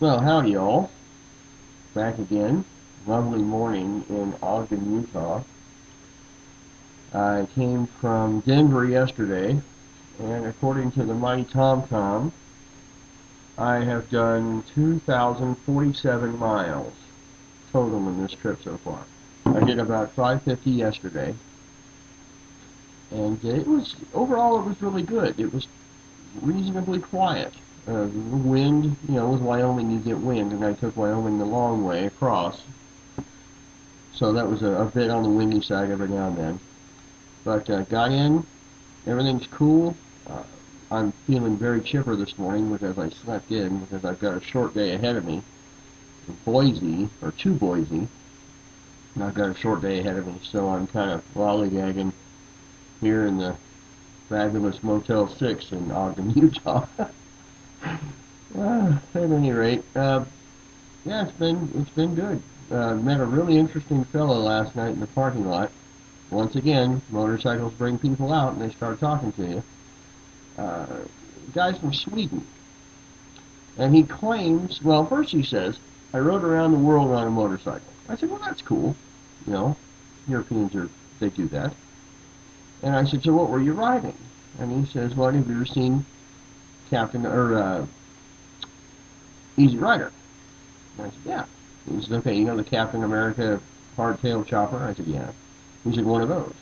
Well, howdy y'all. Back again. Lovely morning in Ogden, Utah. I came from Denver yesterday, and according to the mighty TomTom, I have done 2,047 miles total in this trip so far. I did about 550 yesterday, and overall it was really good. It was reasonably quiet. Wind, with Wyoming you get wind, and I took Wyoming the long way across. So that was a bit on the windy side every now and then. But got in, everything's cool. I'm feeling very chipper this morning because I slept in, because I've got a short day ahead of me in Boise, or to Boise, and I've got a short day ahead of me, so I'm kind of lollygagging here in the fabulous Motel 6 in Ogden, Utah. At any rate, yeah, it's been good. Met a really interesting fellow last night in the parking lot. Once again, motorcycles bring people out and they start talking to you. The guy's from Sweden, and he claims, well, first he says, I rode around the world on a motorcycle. I said, well, that's cool. Europeans they do that. And I said, so what were you riding? And he says, well, have you ever seen Easy Rider? And I said, yeah. He said, okay, you know the Captain America hardtail chopper? I said, yeah. He said, one of those.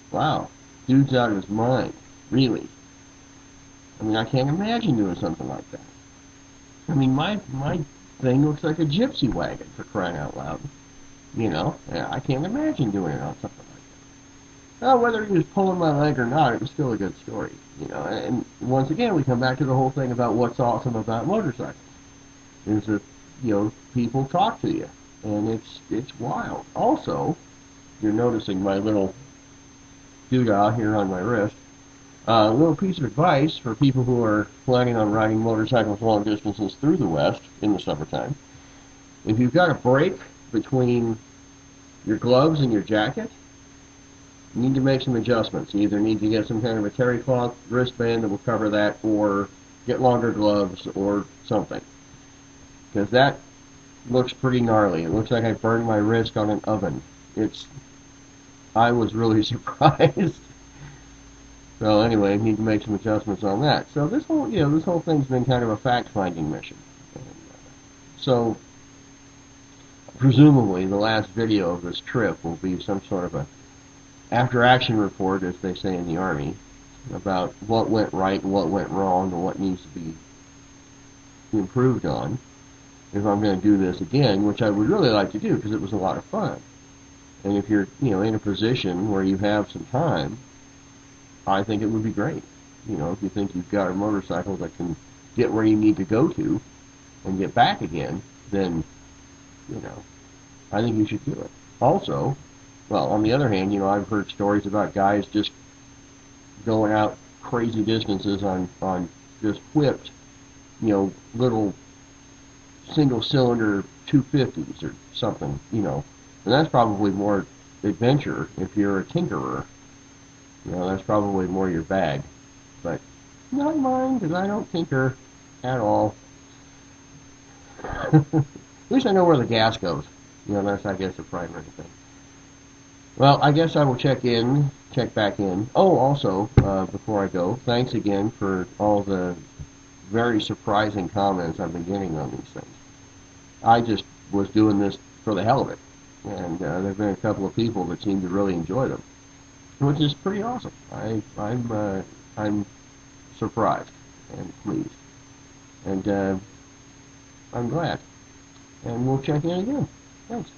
Wow. Dude's out of his mind. Really. I mean, I can't imagine doing something like that. I mean, my thing looks like a gypsy wagon, for crying out loud. I can't imagine doing it on something like that. Well, whether he was pulling my leg or not, it was still a good story. And once again, we come back to the whole thing about what's awesome about motorcycles. Is that, people talk to you. And it's wild. Also, you're noticing my little doodah here on my wrist. A little piece of advice for people who are planning on riding motorcycles long distances through the West in the summertime. If you've got a break between your gloves and your jacket, you need to make some adjustments. You either need to get some kind of a terry cloth wristband that will cover that, or get longer gloves or something. Because that looks pretty gnarly. It looks like I burned my wrist on an oven. I was really surprised. So anyway, I need to make some adjustments on that. So this whole thing's been kind of a fact-finding mission. So presumably the last video of this trip will be some sort of a after-action report, as they say in the Army, about what went right and what went wrong and what needs to be improved on, if I'm going to do this again, which I would really like to do because it was a lot of fun. And if you're, in a position where you have some time, I think it would be great. If you think you've got a motorcycle that can get where you need to go to and get back again, then, I think you should do it. Also, well, on the other hand, I've heard stories about guys just going out crazy distances on just whipped, little single-cylinder 250s or something, and that's probably more adventure if you're a tinkerer. That's probably more your bag. But not mine, because I don't tinker at all. At least I know where the gas goes. That's, I guess, the primary thing. Well, I guess I will check back in. Oh, also, before I go, thanks again for all the very surprising comments I've been getting on these things. I just was doing this for the hell of it. And there have been a couple of people that seem to really enjoy them, which is pretty awesome. I'm surprised and pleased, and I'm glad. And we'll check in again. Thanks.